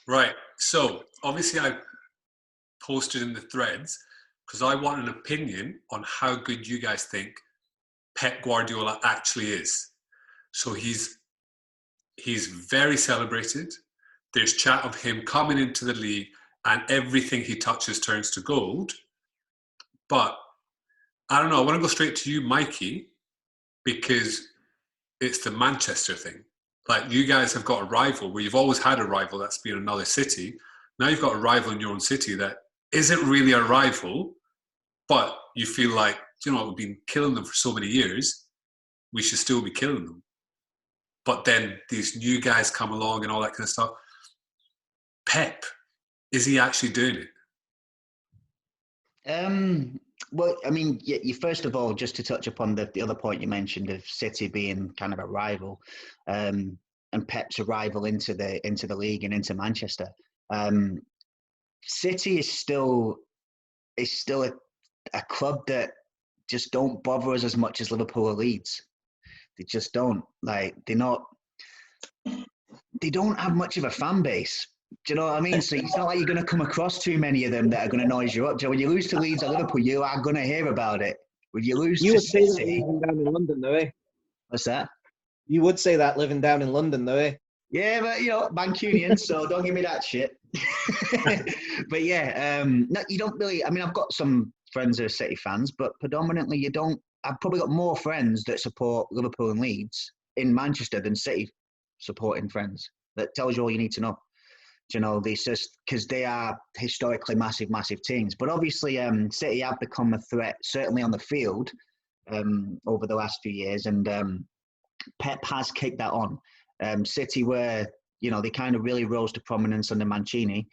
Right. So obviously I posted in the threads because I want an opinion on how good you guys think Pep Guardiola actually is. So he's very celebrated. There's chat of him coming into the league and everything he touches turns to gold. But I don't know, I want to go straight to you, Mikey, because it's the Manchester thing. Like, you guys have got a rival where you've always had a rival that's been another city. Now you've got a rival in your own city that isn't really a rival, but you feel like, we've been killing them for so many years, we should still be killing them. But then these new guys come along and all that kind of stuff. Pep, is he actually doing it? Well, I mean, you first of all, just to touch upon the other point you mentioned of City being kind of a rival, and Pep's a rival into the league and into Manchester. City is still a club that just don't bother us as much as Liverpool or Leeds. They just don't. Like, they don't have much of a fan base. Do you know what I mean? So it's not like you're going to come across too many of them that are going to noise you up. So when you lose to Leeds or Liverpool, you are going to hear about it. When you lose to say City, that living down in London, though, eh? What's that? You would say that living down in London, though, eh? Yeah, but Mancunian, so don't give me that shit. But yeah, no, you don't really. I mean, I've got some friends that are City fans, but predominantly you don't. I've probably got more friends that support Liverpool and Leeds in Manchester than City supporting friends. That tells you all you need to know. It's just because they are historically massive teams. But obviously, City have become a threat, certainly on the field, over the last few years. And Pep has kicked that on. City were, they kind of really rose to prominence under Mancini.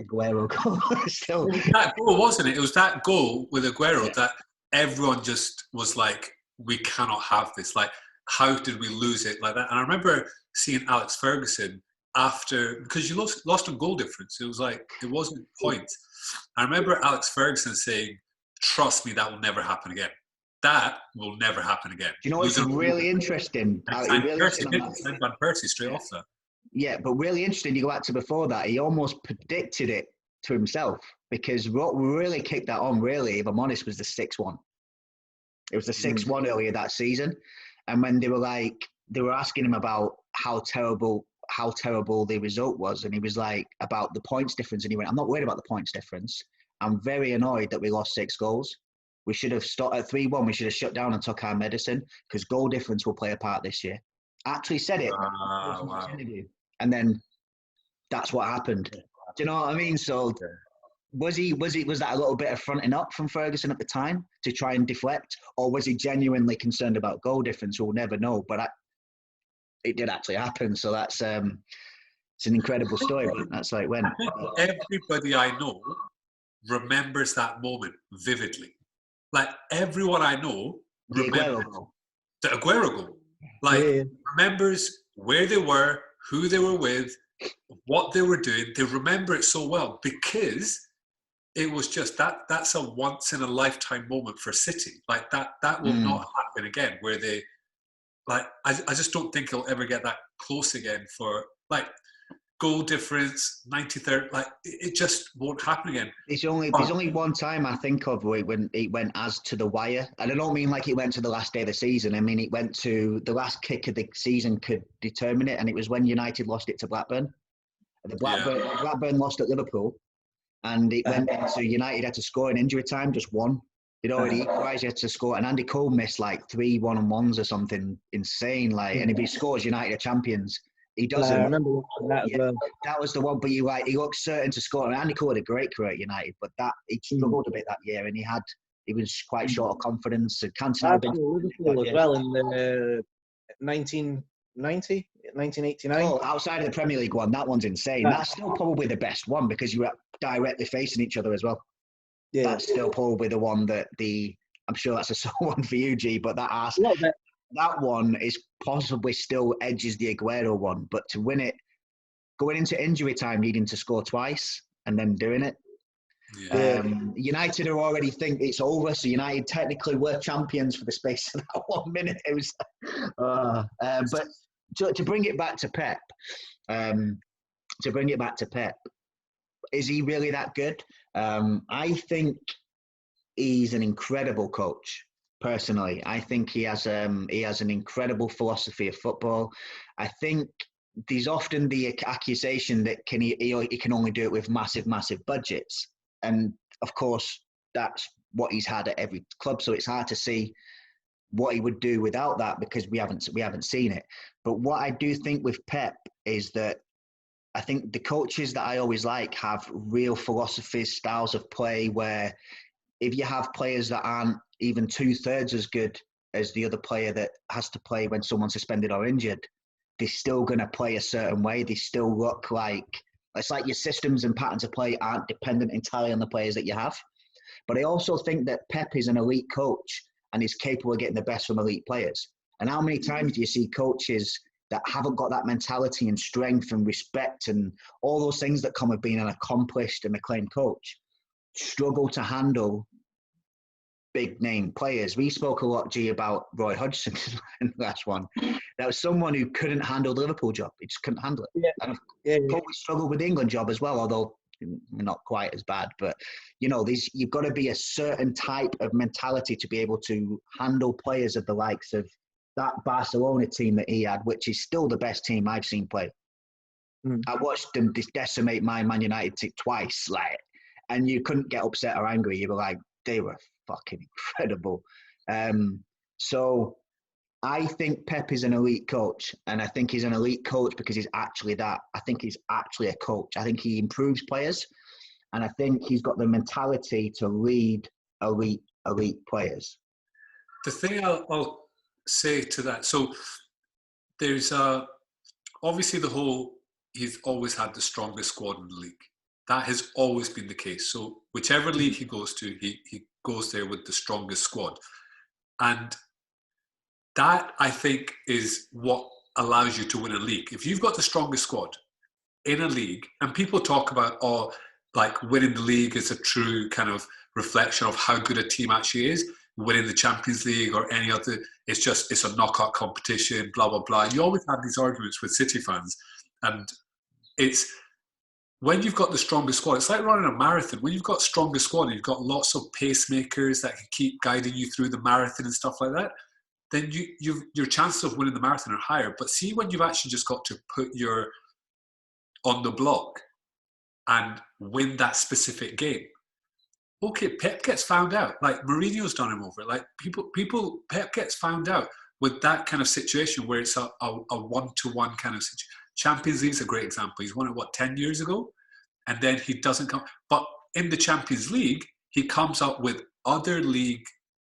Aguero goal still. It was that goal, wasn't it? It was that goal with Aguero that everyone just was like, we cannot have this. Like, how did we lose it like that? And I remember seeing Alex Ferguson after, because you lost on goal difference. It was like, it wasn't points. I remember Alex Ferguson saying, trust me, that will never happen again. That will never happen again. Do you know what's really interesting? Van Persie straight off that. Yeah, but really interesting, you go back to before that, he almost predicted it to himself, because what really kicked that on, really, if I'm honest, was the 6-1. It was the 6-1 earlier that season. And when they were asking him about how terrible the result was, and he was like, about the points difference, and he went, I'm not worried about the points difference. I'm very annoyed that we lost 6 goals. We should have stopped at 3-1. We should have shut down and took our medicine, because goal difference will play a part this year. Actually said it. Wow. And then that's what happened. Do you know what I mean? So was that a little bit of fronting up from Ferguson at the time to try and deflect, or was he genuinely concerned about goal difference? We'll never know. But it did actually happen. So that's it's an incredible story. But that's how it went. Everybody I know remembers that moment vividly. Like, everyone I know remembers the Aguero goal. Like, remembers where they were, who they were with, what they were doing. They remember it so well because it was just that's a once in a lifetime moment for City. Like, that will not happen again, where they, like, I just don't think he'll ever get that close again for, like, goal difference, 93rd, like, it just won't happen again. There's only one time I think of when it went as to the wire. And I don't mean like it went to the last day of the season. I mean, it went to the last kick of the season could determine it. And it was when United lost it to Blackburn. Blackburn lost at Liverpool. And it went into United had to score in injury time, just one. They'd already equalised, you had to score. And Andy Cole missed like 3 1-on-1s or something insane. Like, and if he scores, United are champions. He doesn't. I remember that as well. That was the one, but he looked certain to score. And Andy Cole had a great career at United, but he struggled a bit that year, and he was quite short of confidence. And Liverpool as well in the 1989. Oh, outside of the Premier League one, that one's insane. That's still probably the best one because you were directly facing each other as well. Yeah. That's still probably the one that I'm sure that's a sore one for you, G, but that one is possibly still edges the Aguero one, but to win it, going into injury time, needing to score twice and then doing it. Yeah. United are already think it's over, so United technically were champions for the space of that 1 minute. It was, but to bring it back to Pep, is he really that good? I think he's an incredible coach. Personally, I think he has an incredible philosophy of football. I think there's often the accusation that he can only do it with massive budgets, and of course that's what he's had at every club. So it's hard to see what he would do without that because we haven't seen it. But what I do think with Pep is that I think the coaches that I always like have real philosophies, styles of play where if you have players that aren't even 2/3 as good as the other player that has to play when someone's suspended or injured, they're still going to play a certain way. They still look like, it's like your systems and patterns of play aren't dependent entirely on the players that you have. But I also think that Pep is an elite coach and is capable of getting the best from elite players. And how many times do you see coaches that haven't got that mentality and strength and respect and all those things that come with being an accomplished and acclaimed coach struggle to handle big name players? We spoke a lot, G, about Roy Hodgson in the last one. That was someone who couldn't handle the Liverpool job. He just couldn't handle it. And probably struggled with the England job as well, although not quite as bad. But, you've got to be a certain type of mentality to be able to handle players of the likes of that Barcelona team that he had, which is still the best team I've seen play. I watched them decimate my Man United team twice, and you couldn't get upset or angry. You were like, they were fucking incredible. So I think Pep is an elite coach, and I think he's an elite coach because he's actually that. I think he's actually a coach. I think he improves players, and I think he's got the mentality to lead elite players. The thing I'll say to that, so there's obviously he's always had the strongest squad in the league. That has always been the case. So whichever league he goes to, he goes there with the strongest squad. And that, I think, is what allows you to win a league. If you've got the strongest squad in a league, and people talk about, winning the league is a true kind of reflection of how good a team actually is. Winning the Champions League or any other, it's a knockout competition, blah, blah, blah. You always have these arguments with City fans. And it's, when you've got the strongest squad, it's like running a marathon. When you've got strongest squad and you've got lots of pacemakers that can keep guiding you through the marathon and stuff like that, then your chances of winning the marathon are higher. But see, when you've actually just got to put your on the block and win that specific game. Okay, Pep gets found out. Like Mourinho's done him over. Like Pep gets found out with that kind of situation where it's a one-to-one kind of situation. Champions League's a great example. He's won it, 10 years ago? And then he doesn't come. But in the Champions League, he comes up with other league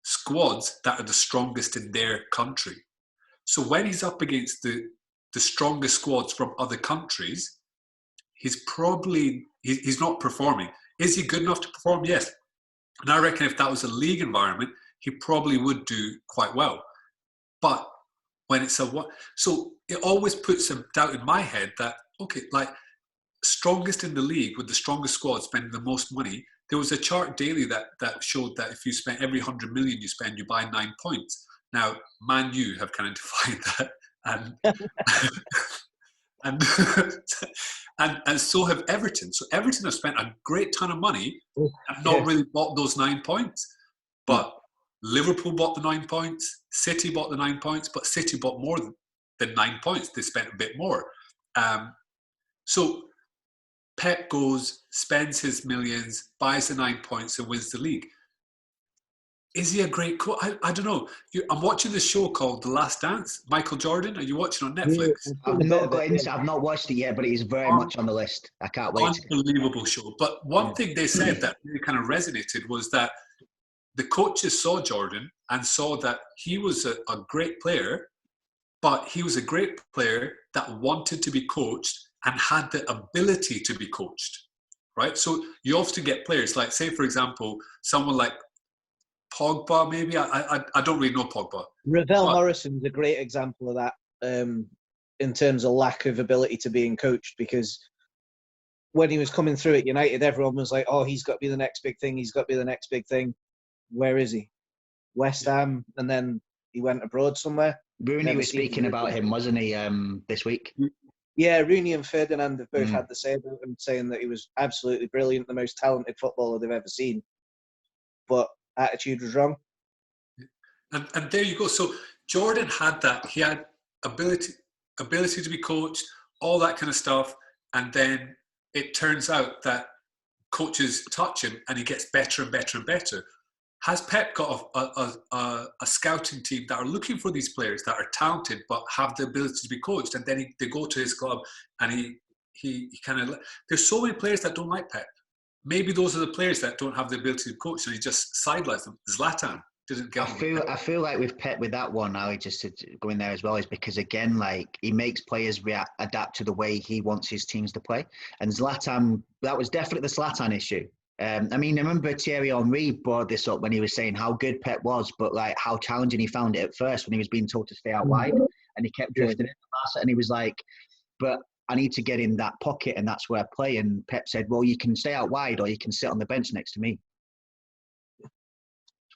squads that are the strongest in their country. So when he's up against the strongest squads from other countries, he's not performing. Is he good enough to perform? Yes. And I reckon if that was a league environment, he probably would do quite well. But when it's so it always puts a doubt in my head that, okay, strongest in the league with the strongest squad spending the most money. There was a chart daily that showed that if you spend every 100 million you spend, you buy 9 points. Now, Man U have kind of defined that, and so have Everton. So Everton have spent a great ton of money and not really bought those 9 points. But Liverpool bought the 9 points, City bought the 9 points, but City bought more than 9 points. They spent a bit more. So Pep goes, spends his millions, buys the 9 points and wins the league. Is he a great coach? I don't know. I'm watching this show called The Last Dance. Michael Jordan, are you watching on Netflix? I've not watched it yet, but it is very much on the list. I can't wait. Unbelievable show. But one thing they said that really kind of resonated was that the coaches saw Jordan and saw that he was a great player, but he was a great player that wanted to be coached and had the ability to be coached, right? So you often get players like, say, for example, someone like Pogba, maybe. I don't really know Pogba. Ravel Morrison's a great example of that in terms of lack of ability to being coached, because when he was coming through at United, everyone was like, oh, he's got to be the next big thing. He's got to be the next big thing. Where is he? West Ham, and then he went abroad somewhere. Rooney Never was seen speaking him. about him, wasn't he, this week? Yeah, Rooney and Ferdinand have both Mm. had the same about him, saying that he was absolutely brilliant, the most talented footballer they've ever seen. But attitude was wrong. And there you go. So Jordan had that. He had ability to be coached, all that kind of stuff. And then it turns out that coaches touch him and he gets better and better and better. Has Pep got a scouting team that are looking for these players that are talented but have the ability to be coached? And then they go to his club and he kind of... There's so many players that don't like Pep. Maybe those are the players that don't have the ability to coach, and he just sidelines them. Zlatan didn't get on. I feel like with Pep, with that one, Aali, just to go in there as well, is because again, like, he makes players adapt to the way he wants his teams to play. And Zlatan, that was definitely the Zlatan issue. I mean, I remember Thierry Henry brought this up when he was saying how good Pep was, but like how challenging he found it at first when he was being told to stay out wide, and he kept drifting in the pass, and he was like, but I need to get in that pocket, and that's where I play. And Pep said, well, you can stay out wide or you can sit on the bench next to me.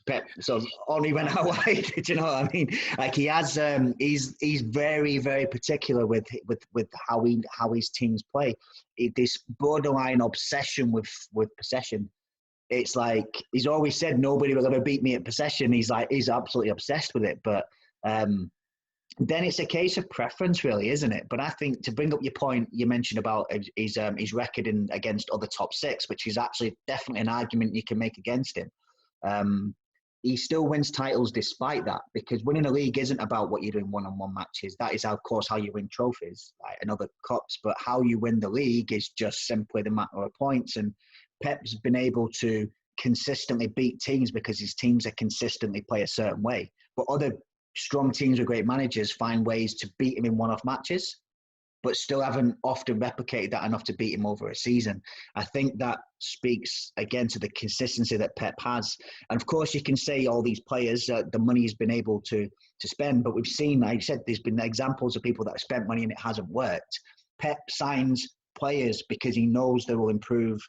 Pep, so only went out wide. Do you know what I mean? Like, he has, he's very, very particular with how his teams play. This borderline obsession with possession. It's like he's always said, nobody will ever beat me at possession. He's absolutely obsessed with it. But then it's a case of preference, really, isn't it? But I think, to bring up your point you mentioned about his record against other top six, which is actually definitely an argument you can make against him. He still wins titles despite that, because winning a league isn't about what you do in one-on-one matches. That is, of course, how you win trophies, like, and other cups. But how you win the league is just simply the matter of points. And Pep's been able to consistently beat teams because his teams are consistently play a certain way. But other strong teams with great managers find ways to beat him in one-off matches, but still haven't often replicated that enough to beat him over a season. I think that speaks, again, to the consistency that Pep has. And of course, you can say all these players, the money he's been able to spend, but we've seen, like I said, there's been examples of people that have spent money and it hasn't worked. Pep signs players because he knows they will improve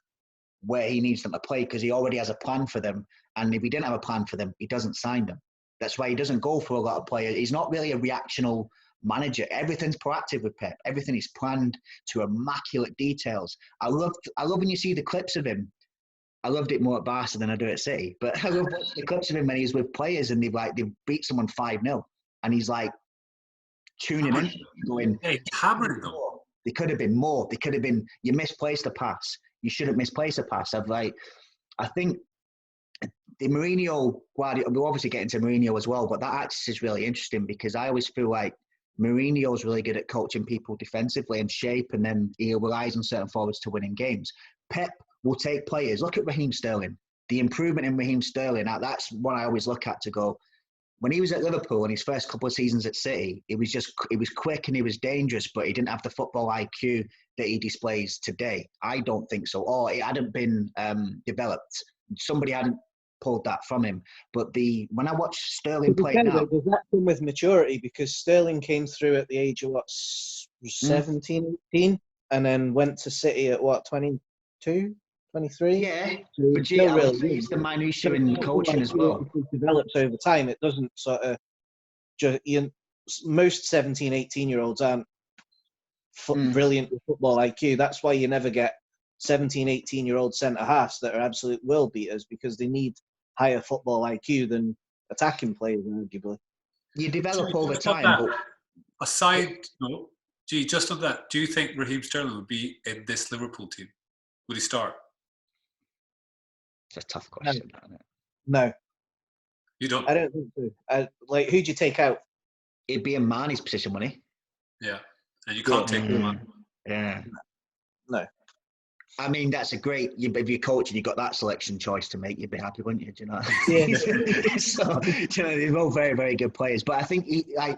where he needs them to play, because he already has a plan for them. And if he didn't have a plan for them, he doesn't sign them. That's why he doesn't go for a lot of players. He's not really a reactional manager. Everything's proactive with Pep. Everything is planned to immaculate details. I love when you see the clips of him. I loved it more at Barca than I do at City. But I love watching the clips of him when he's with players and they've beat someone 5-0. And he's like tuning in, going, hey, hammering them. They could have been more. They could have been, you misplaced a pass. You shouldn't misplace a pass. I think the Mourinho, Guardiola, we'll obviously get into Mourinho as well, but that axis is really interesting because I always feel like Mourinho's really good at coaching people defensively and shape, and then he relies on certain forwards to winning games. Pep will take players. Look at Raheem Sterling. The improvement in Raheem Sterling, that's what I always look at to go, when he was at Liverpool in his first couple of seasons at City, he was quick and he was dangerous, but he didn't have the football IQ that he displays today. I don't think so. Or it hadn't been developed. Somebody hadn't pulled that from him. But when I watch Sterling play now, does that come with maturity? Because Sterling came through at the age of 17, 18, and then went to City at 22, 23. Yeah, so but gee, I would say it's the minutiae in coaching as well. It develops over time. It doesn't sort of just. Most 17, 18-year-olds aren't brilliant with football IQ. That's why you never get 17, 18-year-old centre-halves that are absolute world beaters, because they need higher football IQ than attacking players, arguably. You develop over time. Aside, no, just on that, do you think Raheem Sterling would be in this Liverpool team? Would he start? It's a tough question, isn't it? No. You don't? I don't think so. Who'd you take out? It'd be in Mane's position, wouldn't he? Yeah. And you can't take him on. Yeah. No. I mean, that's a great. If you're coaching, you've got that selection choice to make. You'd be happy, wouldn't you? Do you know? Yeah. So, they're all very, very good players. But I think,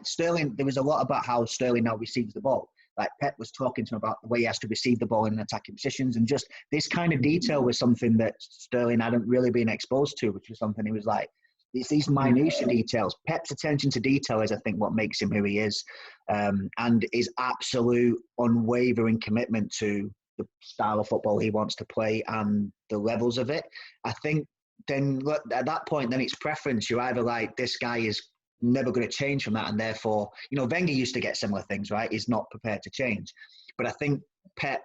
Sterling. There was a lot about how Sterling now receives the ball. Like Pep was talking to him about the way he has to receive the ball in attacking positions, and just this kind of detail was something that Sterling hadn't really been exposed to, which was something he was like, it's these minutiae details. Pep's attention to detail is, I think, what makes him who he is, and his absolute unwavering commitment to the style of football he wants to play and the levels of it. I think then, look, at that point, then it's preference. You're either like, this guy is never going to change from that. And therefore, Wenger used to get similar things, right? He's not prepared to change. But I think Pep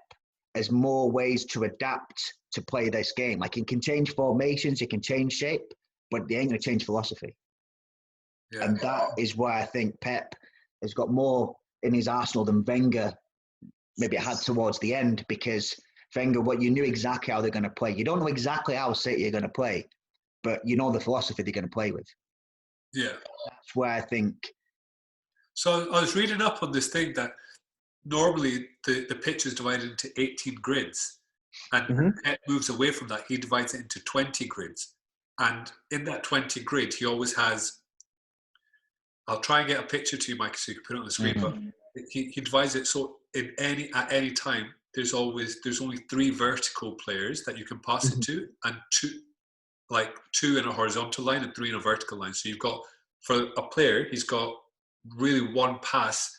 has more ways to adapt to play this game. Like, he can change formations, he can change shape, but he ain't going to change philosophy. Yeah. And that is why I think Pep has got more in his arsenal than Wenger maybe had towards the end, because Wenger, you knew exactly how they're going to play. You don't know exactly how City are going to play, but you know the philosophy they're going to play with. Yeah. That's where I think. So I was reading up on this thing that normally the pitch is divided into 18 grids, and Pep moves away from that. He divides it into 20 grids. And in that 20 grid, he always has, I'll try and get a picture to you, Mike, so you can put it on the screen, but he divides it so at any time, there's only 3 vertical players that you can pass it to, and 2 in a horizontal line and 3 in a vertical line. So you've got, for a player, he's got really one pass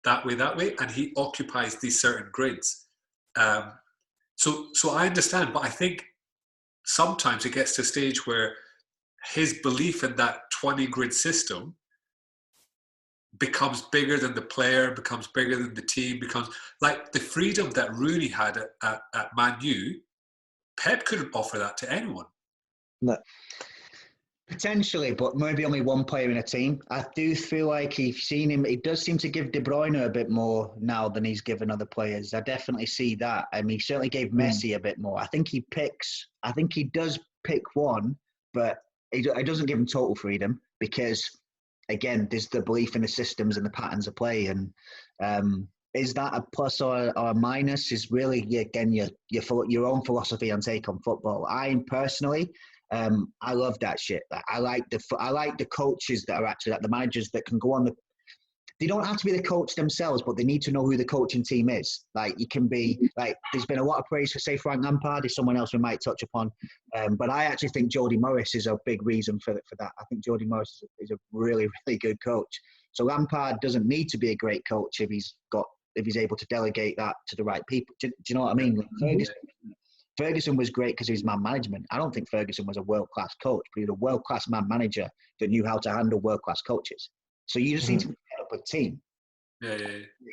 that way, and he occupies these certain grids. So I understand, but I think sometimes it gets to a stage where his belief in that 20 grid system becomes bigger than the player, becomes bigger than the team, becomes like the freedom that Rooney had at Man U. Pep couldn't offer that to anyone. No. Potentially, but maybe only one player in a team. I do feel like you've seen him. He does seem to give De Bruyne a bit more now than he's given other players. I definitely see that. I mean, he certainly gave Messi a bit more. I think he does pick one, but he doesn't give him total freedom, because, again, there's the belief in the systems and the patterns of play. And is that a plus or a minus? Is really, again, your own philosophy and take on football. I personally, I love that shit. I like the coaches that are actually, like, the managers that can go on they don't have to be the coach themselves, but they need to know who the coaching team is. Like, you can be, like, there's been a lot of praise for, say, Frank Lampard is someone else we might touch upon. But I actually think Jody Morris is a big reason for that. I think Jody Morris is a really, really good coach. So Lampard doesn't need to be a great coach if he's able to delegate that to the right people. Do you know what I mean? Like, Ferguson was great because of his man management. I don't think Ferguson was a world-class coach, but he was a world-class man manager that knew how to handle world-class coaches. So you just need to set up a team. Yeah.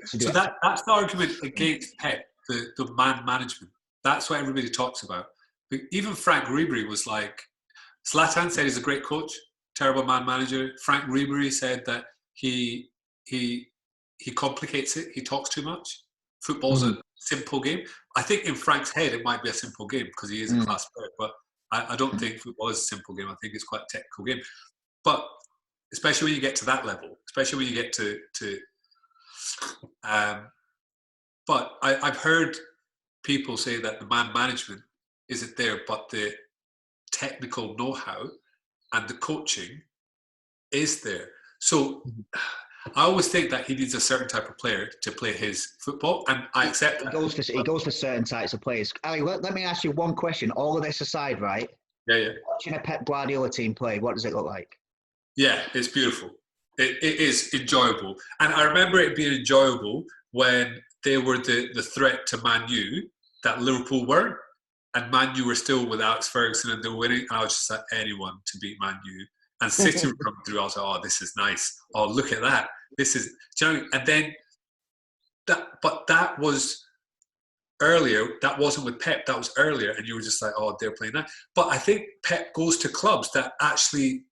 So that's the argument against Pep, the man management. That's what everybody talks about. But even Frank Ribery was like, Zlatan said he's a great coach, terrible man manager. Frank Ribery said that he complicates it. He talks too much. Football's a simple game. I think in Frank's head it might be a simple game because he is a class player, but I don't think football is a simple game. I think it's quite a technical game. But especially when you get to that level, especially when you get to but I've heard people say that the man management isn't there, but the technical know-how and the coaching is there. So I always think that he needs a certain type of player to play his football, and I accept that. He goes for certain types of players. Ali, let me ask you one question. All of this aside, right? Yeah. Watching a Pep Guardiola team play, what does it look like? Yeah, it's beautiful. It is enjoyable. And I remember it being enjoyable when they were the threat to Man U that Liverpool weren't. And Man U were still with Alex Ferguson and they were winning. And I was just like, anyone to beat Man U. And City were coming through. I was like, oh, this is nice. Oh, look at that. This is, do you know what I mean? And then, that was earlier. That wasn't with Pep. That was earlier. And you were just like, oh, they're playing that. But I think Pep goes to clubs that actually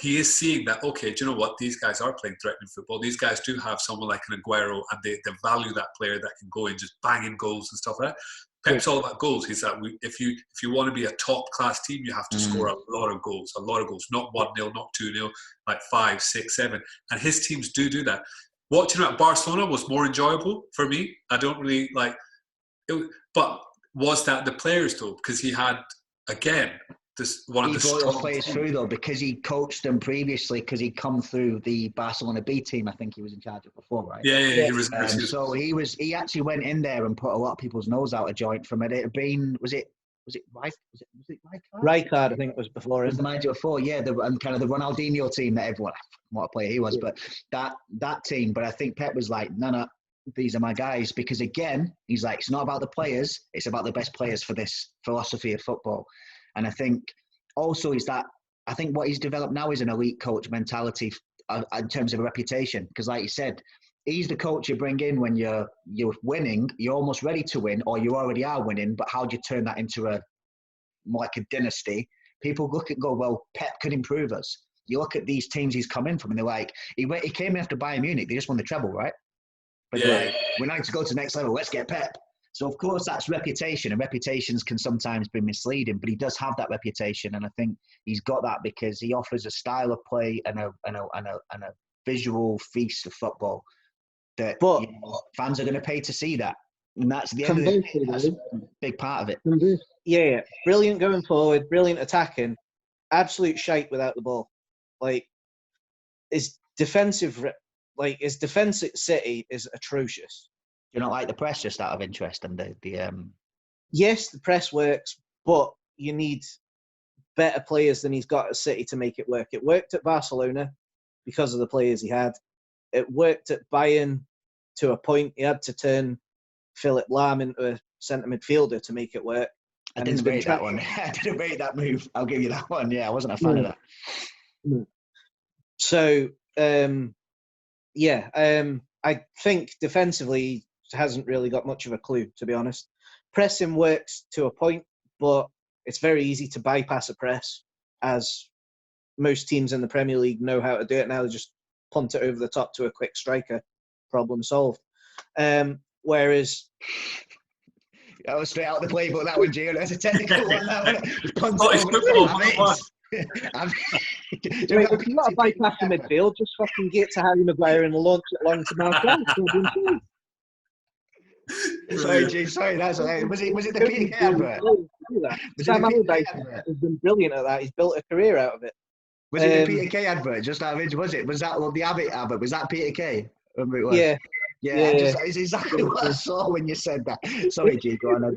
he is seeing that, okay, do you know what? These guys are playing threatening football. These guys do have someone like an Aguero and they value that player that can go and just bang in goals and stuff like that. Pep's all about goals. He's like, if you want to be a top class team, you have to score a lot of goals, not 1-0, not 2-0, like 5, 6, 7. And his teams do that. Watching at Barcelona was more enjoyable for me. I don't really like it, but was that the players though? Because he had, again, this one of the brought those players through though, because he coached them previously, because he'd come through the Barcelona B team. I think he was in charge of before, right? Yeah. So he actually went in there and put a lot of people's nose out of joint from it. It had been was it Rijkaard, I think it was before him. Was the manager before, yeah, and kind of the Ronaldinho team that everyone, what a player he was, but that team. But I think Pep was like, no, these are my guys, because again, he's like, it's not about the players, it's about the best players for this philosophy of football. And I think also is that I think what he's developed now is an elite coach mentality in terms of a reputation. Because, like you said, he's the coach you bring in when you're winning, you're almost ready to win, or you already are winning. But how do you turn that into more like a dynasty? People look at go, well, Pep could improve us. You look at these teams he's come in from, and they're like, he came in after Bayern Munich. They just won the treble, right? But they're like, we need to go to the next level. Let's get Pep. So, of course, that's reputation, and reputations can sometimes be misleading, but he does have that reputation, and I think he's got that because he offers a style of play and a visual feast of football that fans are going to pay to see that. And that's the end of the day, that's a big part of it. Yeah, brilliant going forward, brilliant attacking, absolute shite without the ball. Like, his defensive City is atrocious. You don't like the press, just out of interest, and Yes, the press works, but you need better players than he's got at City to make it work. It worked at Barcelona because of the players he had. It worked at Bayern to a point. He had to turn Philip Lahm into a centre midfielder to make it work. I didn't rate that one. I didn't rate that move. I'll give you that one. Yeah, I wasn't a fan of that. No. So, I think defensively he hasn't really got much of a clue, to be honest. Pressing works to a point, but it's very easy to bypass a press, as most teams in the Premier League know how to do it now. They just punt it over the top to a quick striker. Problem solved. Whereas... That was straight out the playbook, that one, Gio. That's a technical one, that one. If you got to bypass the midfield, just fucking get to Harry Maguire and launch it along to Marcel. Sorry, G. Sorry, that's was it the PK advert? Sam Allardyce has been brilliant at that. He's built a career out of it. Was it the Peter Kay advert? Just out of interest, was it? Was that the Abbott advert? Was that Peter Kay? Remember it was? Yeah. Yeah. It's exactly what I saw when you said that. Sorry, G. Go on.